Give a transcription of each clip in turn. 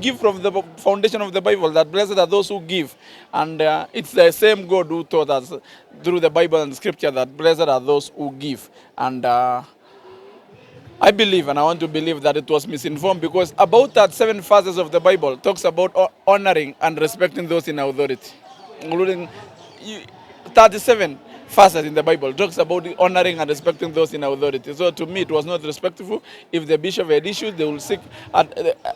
Give from the foundation of the Bible that blessed are those who give. And it's the same God who taught us through the Bible and scripture that blessed are those who give. And I believe, and I want to believe, that it was misinformed, because about that 7 verses of the Bible talks about honoring and respecting those in authority, including 37 verses in the Bible talks about honoring and respecting those in authority. So to me, it was not respectful. If the bishop had issues, they will seek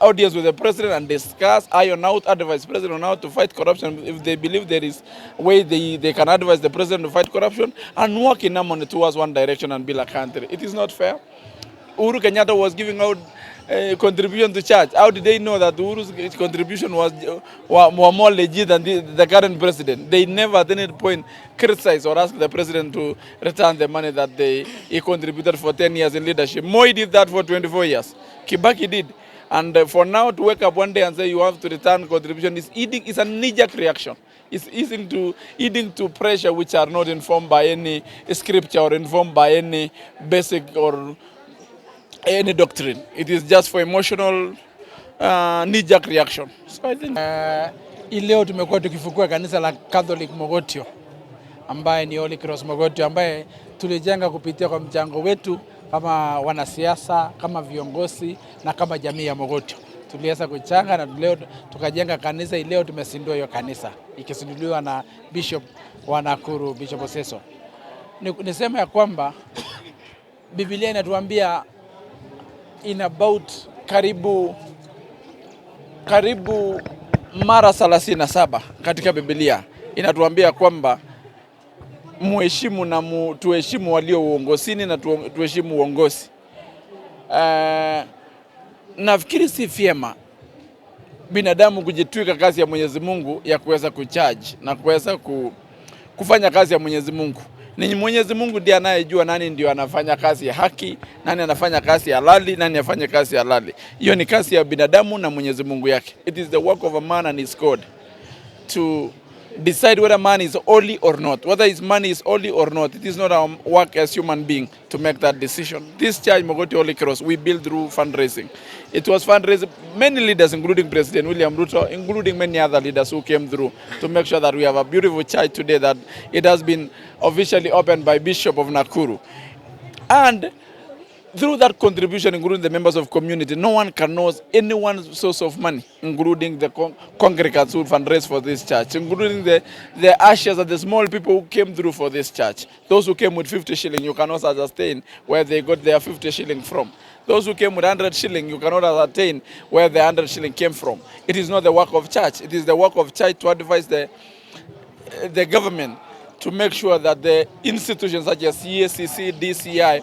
audience with the president and discuss, iron out, advise president on how to fight corruption. If they believe there is a way they can advise the president to fight corruption, and work in harmony towards one direction and build a country. It is not fair. Uhuru Kenyatta was giving out contribution to church. How did they know that Uhuru's contribution was more legit than the current president? They never at any point criticized or asked the president to return the money that he contributed for 10 years in leadership. Moi did that for 24 years. Kibaki did. And for now to wake up one day and say you have to return contribution is a knee-jerk reaction. It's eating to pressure which are not informed by any scripture or informed by any basic or any doctrine. It is just for emotional knee-jerk reaction. So I think leo tumekuwa tukifukua kanisa la Catholic Mogotio ambaye ni Holy Cross Mogotio, ambaye tulijenga kupitia kwa mchango wetu kama wanasiasa, kama viongozi na kama jamii ya Mogotio. Tuliweza kuchanga na leo tukajenga kanisa. Leo tumesindua hiyo kanisa ikisinduliwa na Bishop wa Nakuru, Bishop Oseso. Nisema ya kwamba Biblia inatuambia in about karibu mara 37 katika Biblia inatuambia kwamba muheshimu na tuheshimu walio uongozini na tuheshimu uongozi. Nafikiri si vyema binadamu kujitwika kazi ya Mwenyezi Mungu ya kuweza kucharge na kuweza kufanya kazi ya Mwenyezi Mungu. Ni Mwenyezi Mungu ndiye anayejua nani ndio anafanya kazi ya haki, nani anafanya kazi ya halali, nani afanye kazi ya halali. Hiyo ni kazi ya binadamu na Mwenyezi Mungu yake. It is the work of a man and his God to decide whether man is holy or not, whether his money is holy or not. It is not our work as human being to make that decision. This church, Mogotio Holy Cross, we built through fundraising. It was fundraising. Many leaders, including President William Ruto, including many other leaders who came through to make sure that we have a beautiful church today, that it has been officially opened by Bishop of Nakuru. And through that contribution, including the members of community, no one can know anyone's source of money, including the congregants who fundraise for this church, including the ushers and the small people who came through for this church. Those who came with 50 shilling, you cannot ascertain where they got their 50 shilling from. Those who came with 100 shilling, you cannot ascertain where the 100 shilling came from. It is not the work of church. It is the work of church to advise the government to make sure that the institutions such as EACC, DCI,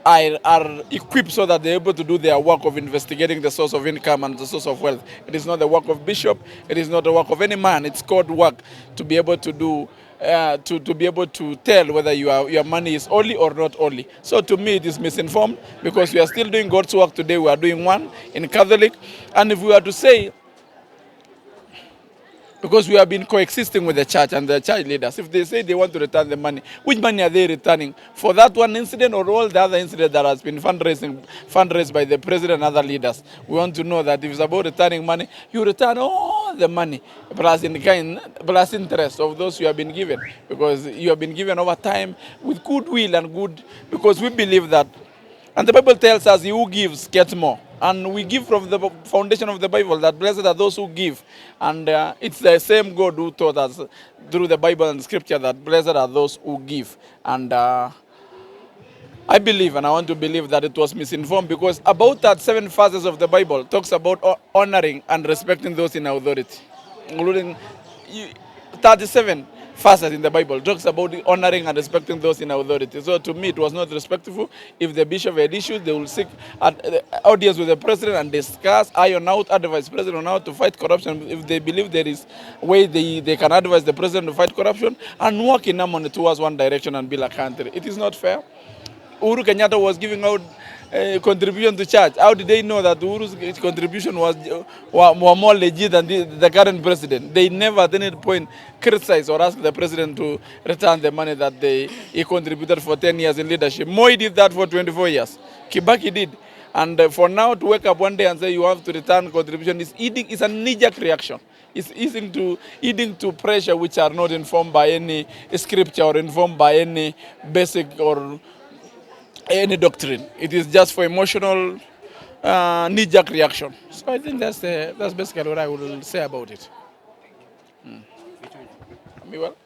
are equipped so that they're able to do their work of investigating the source of income and the source of wealth. It is not the work of bishop. It is not the work of any man. It's God's work to be able to do, to be able to tell whether your money is holy or not holy. So to me, it is misinformed, because we are still doing God's work today. We are doing one in Catholic. And if we are to say, because we have been coexisting with the church and the church leaders, if they say they want to return the money, which money are they returning? For that one incident or all the other incidents that has been fundraised by the president and other leaders? We want to know that if it's about returning money, you return all the money, plus in kind, plus interest of those you have been given, because you have been given over time with goodwill and good, because we believe that. And the Bible tells us, he who gives gets more. And we give from the foundation of the Bible that blessed are those who give. And it's the same God who taught us through the Bible and scripture that blessed are those who give. And I believe, and I want to believe, that it was misinformed, because about that 7 verses of the Bible talks about honoring and respecting those in authority, including 37 verses in the Bible talks about honoring and respecting those in authority. So to me, it was not respectful. If the bishop had issues, they will seek audience with the president and discuss, iron out, advise president on how to fight corruption. If they believe there is a way they can advise the president to fight corruption, and work in harmony towards one direction and build a country. It is not fair. Uhuru Kenyatta was giving out contribution to church. How did they know that Uhuru's contribution was more legit than the current president? They never at any point criticized or asked the president to return the money that he contributed for 10 years in leadership. Moi did that for 24 years. Kibaki did. And for now to wake up one day and say you have to return contribution is a knee-jerk reaction. It's eating to pressure which are not informed by any scripture or informed by any basic or any doctrine. It is just for emotional knee-jerk reaction. So I think that's basically what I will say about it. Well,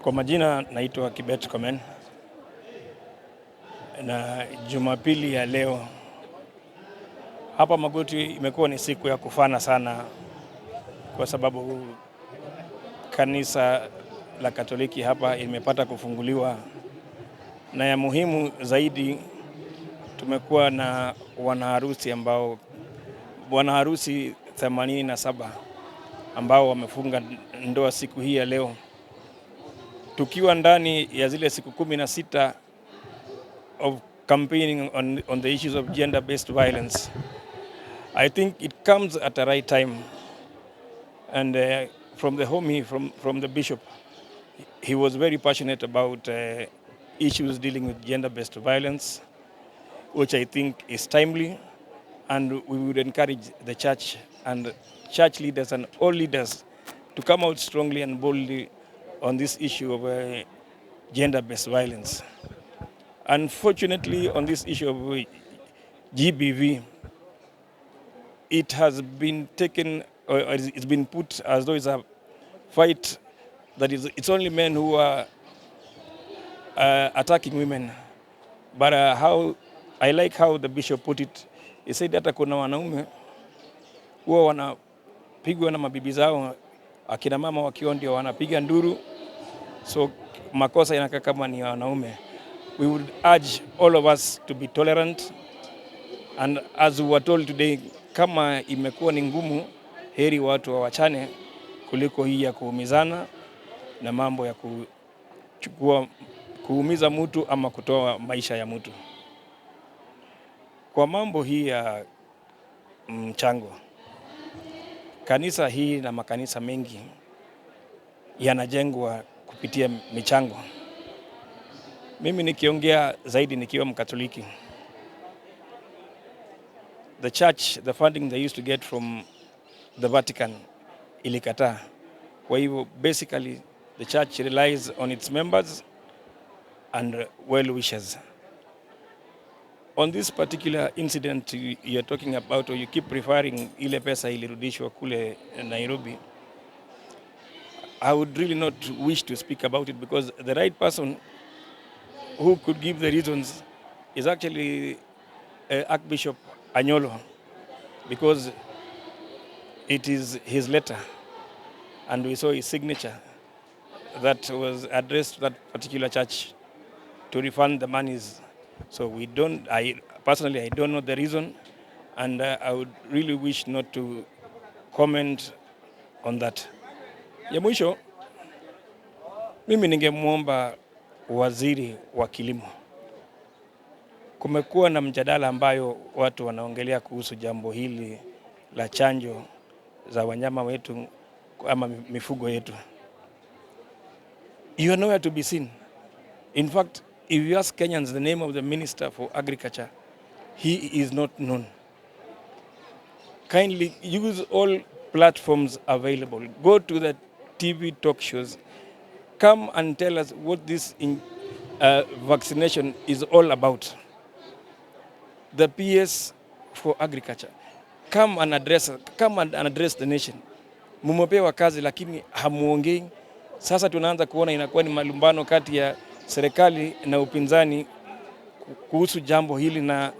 Kwa majina naitwa Kibet Komen, na Jumapili ya leo hapa Magoti imekuwa ni siku ya kufana sana, kwa sababu kanisa la Katoliki hapa imepata kufunguliwa, na ya muhimu zaidi tumekuwa na wanaharusi 87 ambao wamefunga ndoa siku hii ya leo, tukiwa ndani ya zile siku 16 of campaigning on the issues of gender-based violence. I think it comes at the right time, and from the homie, from the bishop, he was very passionate about issues dealing with gender-based violence, which I think is timely, and we would encourage the church and church leaders and all leaders to come out strongly and boldly on this issue of gender-based violence. Unfortunately, on this issue of GBV, it has been taken, or it's been put as though it's a fight that it's only men who are attacking women. But how I like how the bishop put it. He said that kuna wanaume huwa wanapigwa na mabibi zao, akina mama wakiwa ndio wanapiga nduru, so makosa inakaa kama ni wanaume. We would urge all of us to be tolerant, and as we were told today, kama imekuwa ni ngumu, heri watu wawachane kuliko hii ya kuumizana na mambo ya kuumiza mtu ama kutoa maisha ya mtu. Kwa mambo hii ya mchango, kanisa hii na makanisa mengi yanajengwa kupitia michango. Mimi nikiongea zaidi nikiwa Mkatoliki, the church, the funding they used to get from the Vatican ilikataa. Kwa hivyo basically the church relies on its members and well wishers. On this particular incident you're talking about, or you keep referring ile pesa ilirudishwa kule Nairobi, I would really not wish to speak about it, because the right person who could give the reasons is actually Archbishop Anyolo, because it is his letter and we saw his signature that was addressed to that particular church to refund the monies. So personally I don't know the reason, and I would really wish not to comment on that. Ya mwisho, mimi ningemwomba waziri wa kilimo. Kumekuwa na mjadala ambayo watu wanaongelea kuhusu jambo hili la chanjo za wanyama wetu ama mifugo yetu. You are nowhere to be seen. In fact, if you ask Kenyans the name of the Minister for Agriculture, he is not known. Kindly use all platforms available. Go to the TV talk shows. Come and tell us what this vaccination is all about. The PS for Agriculture, come and address the nation. Mumepewa kazi lakini hamuongei. Sasa tunaanza kuona inakuwa ni malumbano kati ya serikali na upinzani kuhusu jambo hili, na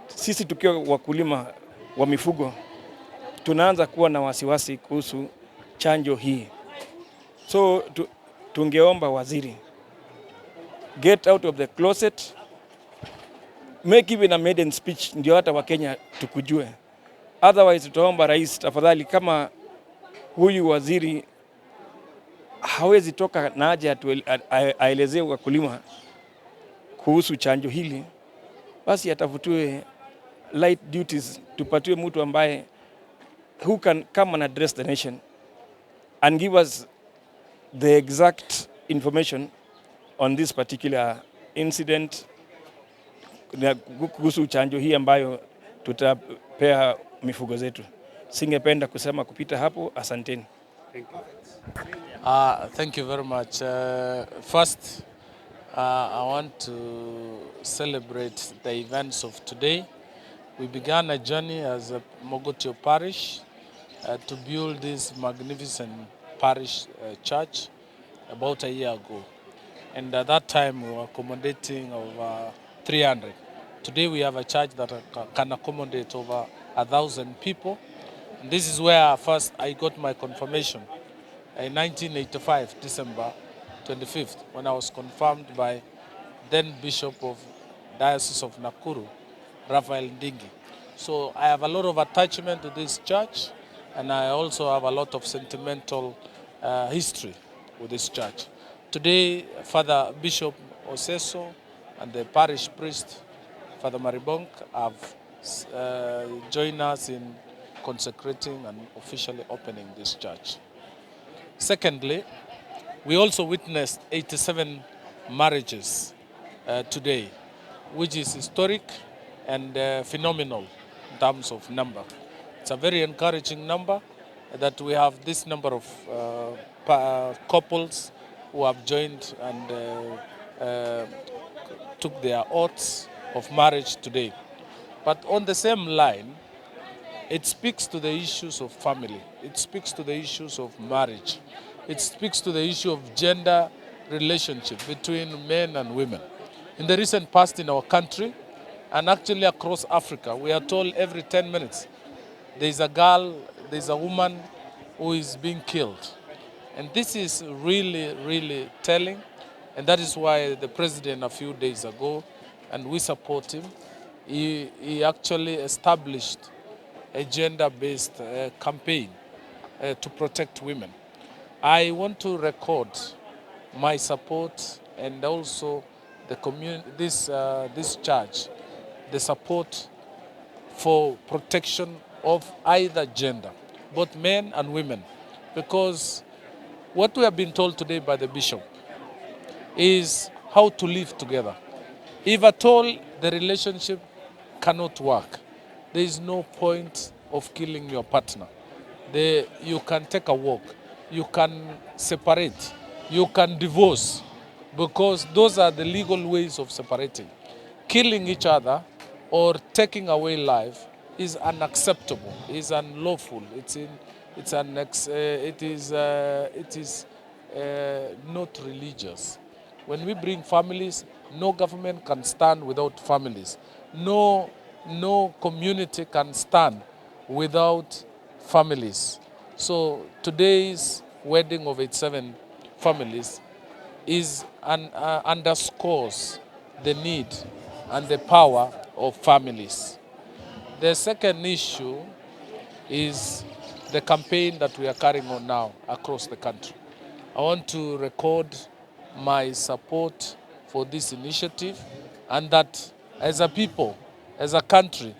sisi tukiwa wakulima wa mifugo tunaanza kuwa na wasiwasi kuhusu chanjo hii. So tungeomba waziri, get out of the closet, make even a maiden speech ndio hata wa Kenya tukujue. Otherwise tutaomba rais, tafadhali, kama huyu waziri hawezi toka na aje aelezee wakulima kuhusu chanjo hili, basi atafutiwe light duties, tupatiwe mtu ambaye who can come and address the nation and give us the exact information on this particular incident kuhusu chanjo hii ambayo tutapea mifugo zetu. Singependa kusema kupita hapo. Asanteni. Thank you very much. First, I want to celebrate the events of today. We began a journey as a Mogotio parish to build this magnificent parish church about a year ago. And at that time, we were accommodating over 300. Today, we have a church that can accommodate over 1,000 people. And this is where first I got my confirmation in 1985, December 25th, when I was confirmed by then Bishop of Diocese of Nakuru, Raphael Ndingi. So I have a lot of attachment to this church, and I also have a lot of sentimental history with this church. Today, Father Bishop Oseso and the parish priest, Father Maribonk, have joined us in consecrating and officially opening this church. Secondly, we also witnessed 87 marriages today, which is historic and phenomenal in terms of number. It's a very encouraging number that we have this number of couples who have joined and took their oaths of marriage today. But on the same line, it speaks to the issues of family. It speaks to the issues of marriage. It speaks to the issue of gender relationship between men and women. In the recent past in our country, and actually across Africa, we are told every 10 minutes, there's a girl, there's a woman who is being killed. And this is really, really telling. And that is why the president a few days ago, and we support him, he actually established a gender-based campaign to protect women. I want to record my support and also the community, this church, the support for protection of either gender, both men and women, because what we have been told today by the bishop is how to live together. If at all the relationship cannot work, there is no point of killing your partner. You can take a walk, you can separate, you can divorce, because those are the legal ways of separating. Killing each other or taking away life is unacceptable, is unlawful, it is not religious. When we bring families, no government can stand without families. No community can stand without families. So today's wedding of 87 families underscores the need and the power of families. The second issue is the campaign that we are carrying on now across the country. I want to record my support for this initiative, and that as a people, as a country,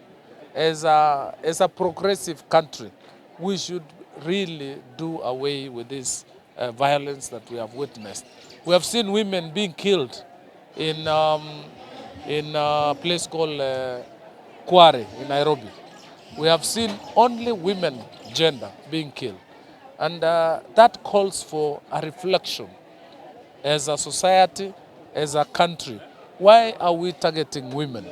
as a progressive country, we should really do away with this violence that we have witnessed. We have seen women being killed in a place called Kware in Nairobi. We have seen only women gender being killed. And that calls for a reflection as a society, as a country. Why are we targeting women?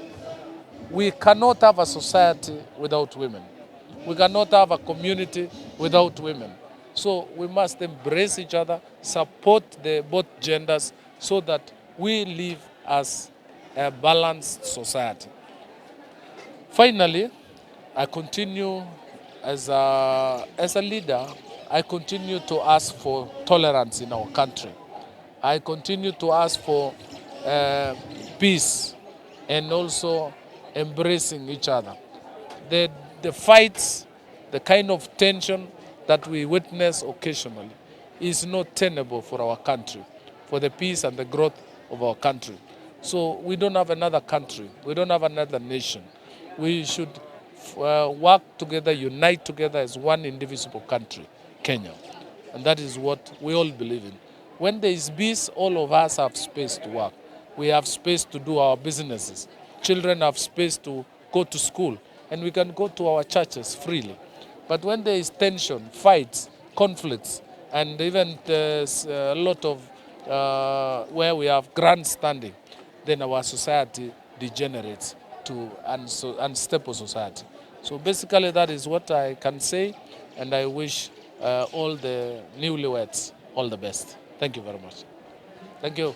We cannot have a society without women. We cannot have a community without women. So we must embrace each other, support both genders, so that we live as a balanced society. Finally, I continue as a leader, I continue to ask for tolerance in our country. I continue to ask for peace and also embracing each other. The fights, the kind of tension that we witness occasionally is not tenable for our country, for the peace and the growth of our country. So we don't have another country. We don't have another nation. We should work together, unite together as one indivisible country, Kenya. And that is what we all believe in. When there is peace, all of us have space to work. We have space to do our businesses. children have space to go to school, and we can go to our churches freely. But when there is tension, fights, conflicts, and even there's a lot of where we have grandstanding, then our society degenerates to unstable society. So basically that is what I can say, and I wish all the newlyweds all the best. Thank you very much. Thank you.